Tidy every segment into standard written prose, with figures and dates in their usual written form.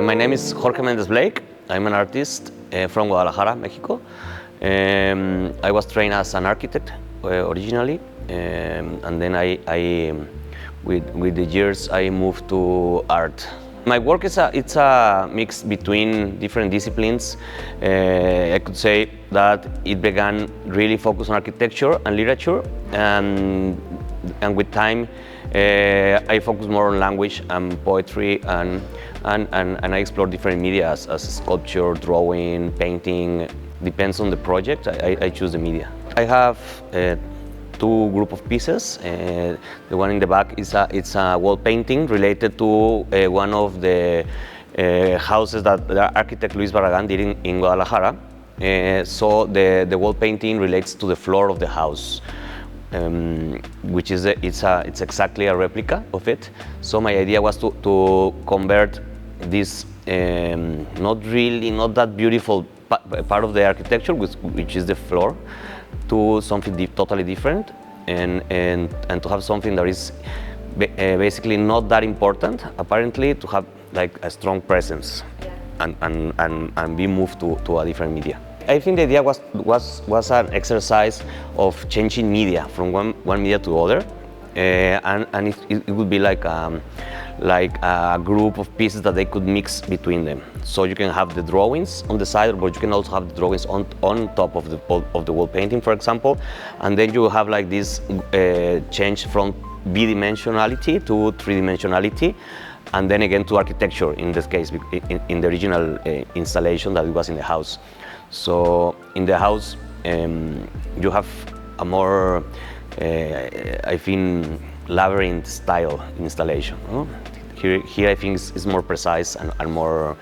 My name is Jorge Me. I'm an artist from Guadalajara, Mexico. I was trained as an architect originally, and then with the years I moved to art. My work is a mix between different disciplines. I could say that it began really focused on architecture and literature, and with time I focus more on language and poetry, and I explore different media as sculpture, drawing, painting. Depends on the project, I choose the media. I have two group of pieces. The one in the back is a wall painting related to one of the houses that the architect Luis Barragan did in Guadalajara. So the wall painting relates to the floor of the house, which is it's exactly a replica of it. So my idea was to convert this not that beautiful part of the architecture, which is the floor, to something totally different, and to have something that is basically not that important, apparently, to have like a strong presence, and be moved to a different media. I think the idea was an exercise of changing media from one media to other, and it would be like a group of pieces that they could mix between them. So you can have the drawings on the side, but you can also have the drawings on top of the wall painting, for example, and then you have like this change from bidimensionality to three-dimensionality, and then again to architecture in this case, in the original installation that it was in the house. So in the house you have a more I think labyrinth style installation. No? Here I think is more precise and more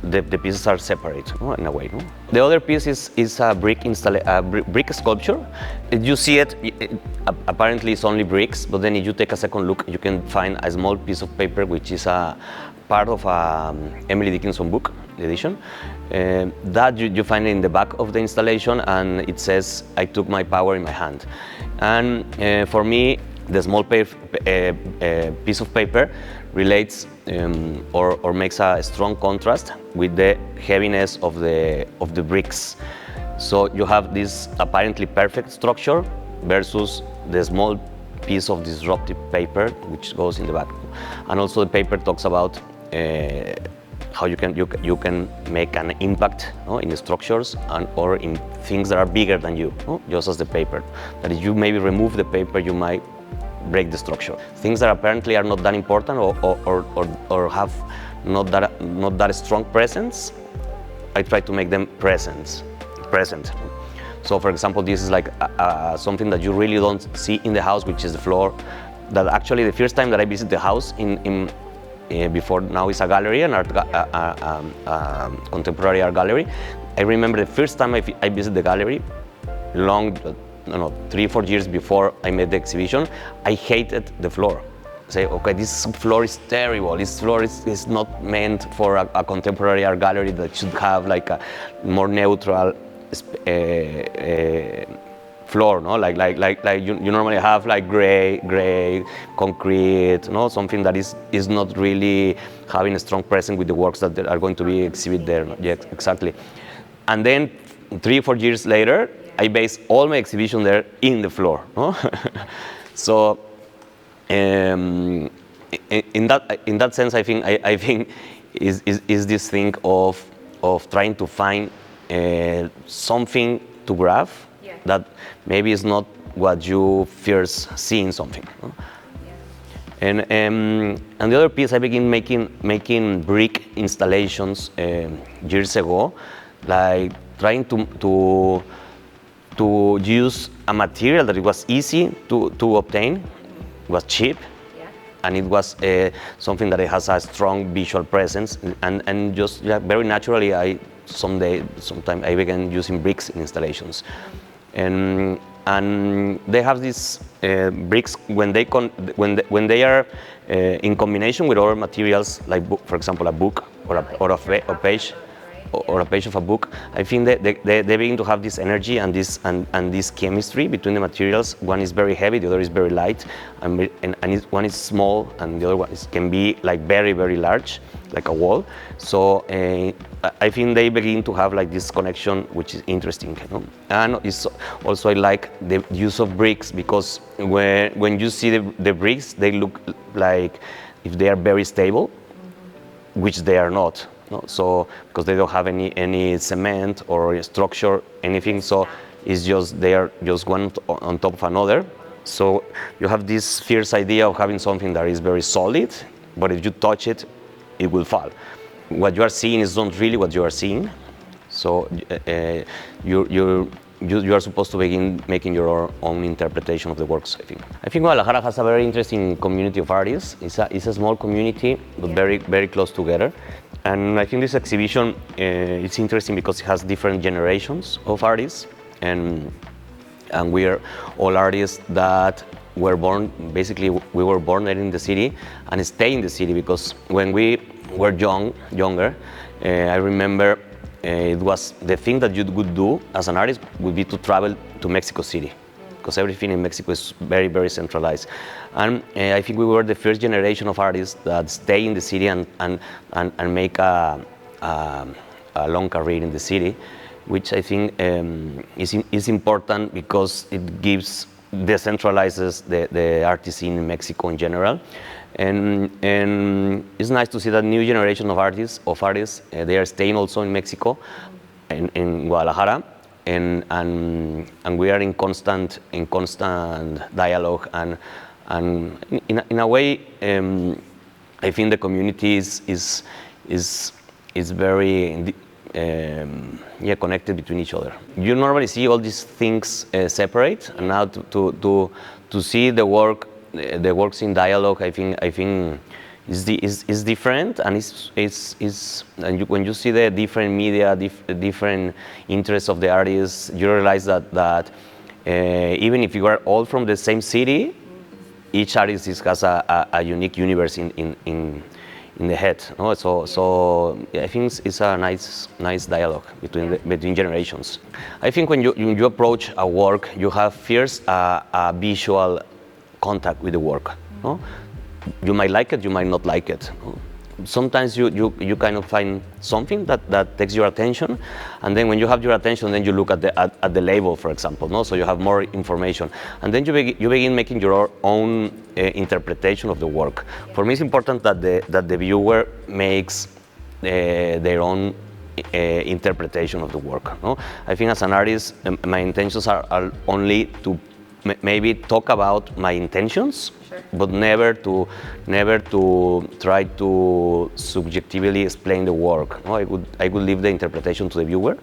the pieces are separate, no? In a way. No? The other piece is a brick sculpture. You see it apparently it's only bricks, but then if you take a second look, you can find a small piece of paper which is a part of a Emily Dickinson book edition. That you find in the back of the installation, and it says, "I took my power in my hand." And for me, the small piece of paper relates or makes a strong contrast with the heaviness of the bricks. So you have this apparently perfect structure versus the small piece of disruptive paper which goes in the back. And also the paper talks about how you can make an impact, no, in the structures or in things that are bigger than you, no? Just as the paper. That if you maybe remove the paper, you might break the structure. Things that apparently are not that important or have not that strong presence, I try to make them present. So for example, this is like something that you really don't see in the house, which is the floor. That actually the first time that I visit the house before now it's a gallery, an art contemporary art gallery. I remember the first time I visited the gallery, 3-4 years before I made the exhibition, I hated the floor. Say, okay, this floor is terrible. This floor is not meant for a contemporary art gallery that should have like a more neutral floor, no? Like you normally have like gray concrete, no? Something that is not really having a strong presence with the works that are going to be exhibited there. Yes, exactly. And then 3-4 years later, I base all my exhibition there in the floor, no? So in that sense, I think is this thing of trying to find something to grab, yeah, that maybe is not what you first see in something. No? Yeah. And the other piece, I began making brick installations years ago, like trying to use a material that it was easy to obtain, it was cheap, yeah, and it was something that it has a strong visual presence, and just very naturally sometime I began using bricks in installations, and they have these bricks when they are in combination with other materials, like for example a book or a page or a page of a book, I think that they begin to have this energy and this chemistry between the materials. One is very heavy, the other is very light, and one is small, and the other one can be like very, very large, like a wall. So I think they begin to have like this connection, which is interesting. And it's also I like the use of bricks, because when you see the bricks, they look like if they are very stable, which they are not. No? So because they don't have any cement or structure, anything. So it's just they are just one on top of another. So you have this fierce idea of having something that is very solid, but if you touch it, it will fall. What you are seeing is not really what you are seeing. So you are supposed to begin making your own interpretation of the works, I think. I think Guadalajara has a very interesting community of artists. It's a small community, but very, very close together. And I think this exhibition it's interesting because it has different generations of artists, and we are all artists that were born, basically we were born in the city and stay in the city, because when we were younger, I remember it was the thing that you would do as an artist would be to travel to Mexico City, because everything in Mexico is very, very centralized. And I think we were the first generation of artists that stay in the city and make a long career in the city, which I think is important because it decentralizes the art scene in Mexico in general. And it's nice to see that new generation of artists, they are staying also in Mexico, in Guadalajara, and we are in constant dialogue, and in a way, I think the community is very connected between each other. You normally see all these things separate, and now to see the works in dialogue, I think is different, and when you see the different media, different interests of the artists, you realize that even if you are all from the same city, each artist has a unique universe in the head. No? So I think it's a nice dialogue between generations. I think when you approach a work, you have first a visual contact with the work. No? You might like it, you might not like it. Sometimes you kind of find something that takes your attention, and then when you have your attention, then you look at the label, for example. No? So you have more information, and then you begin making your own interpretation of the work. For me, it's important that the viewer makes their own interpretation of the work. No? I think as an artist, my intentions are only to maybe talk about my intentions, sure, but never to try to subjectively explain the work. No, I would leave the interpretation to the viewer,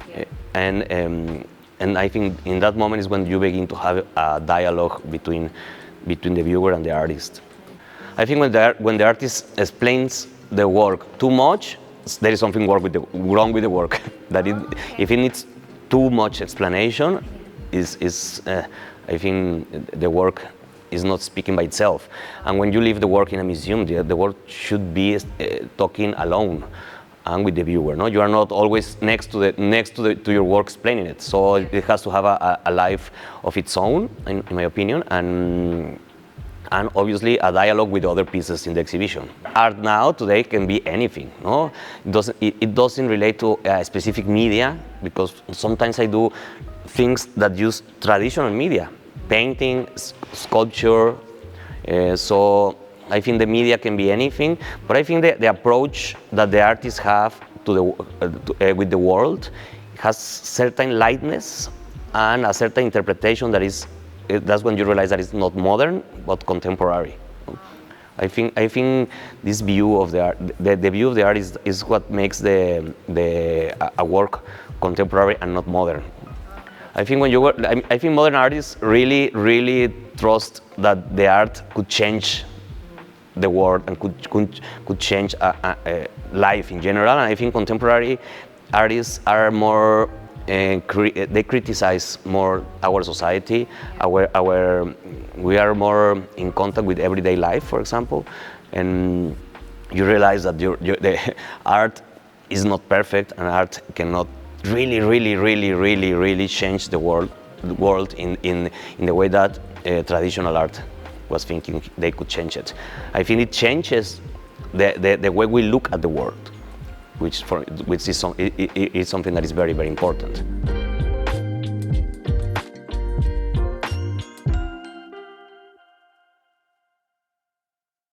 yeah. And I think in that moment is when you begin to have a dialogue between the viewer and the artist. I think when the artist explains the work too much, there is something wrong with the work. That if it needs too much explanation, I think the work is not speaking by itself. And when you leave the work in a museum, the work should be talking alone and with the viewer. No, you are not always next to your work explaining it. So it has to have a life of its own, in my opinion, and obviously a dialogue with other pieces in the exhibition. Art now today can be anything. No, it doesn't relate to a specific media, because sometimes I do things that use traditional media, painting, sculpture. So I think the media can be anything, but I think the approach that the artists have with the world has certain lightness and a certain interpretation that's when you realize that it's not modern but contemporary. I think this view of the art, the view of the art is what makes a work contemporary and not modern. I think I think modern artists really trust that the art could change the world and could change life in general. And I think contemporary artists are more they criticize more our society. We are more in contact with everyday life, for example, and you realize that the art is not perfect, and art cannot really change the world in the way that traditional art was thinking they could change it. I think it changes the way we look at the world, which is something that is very important.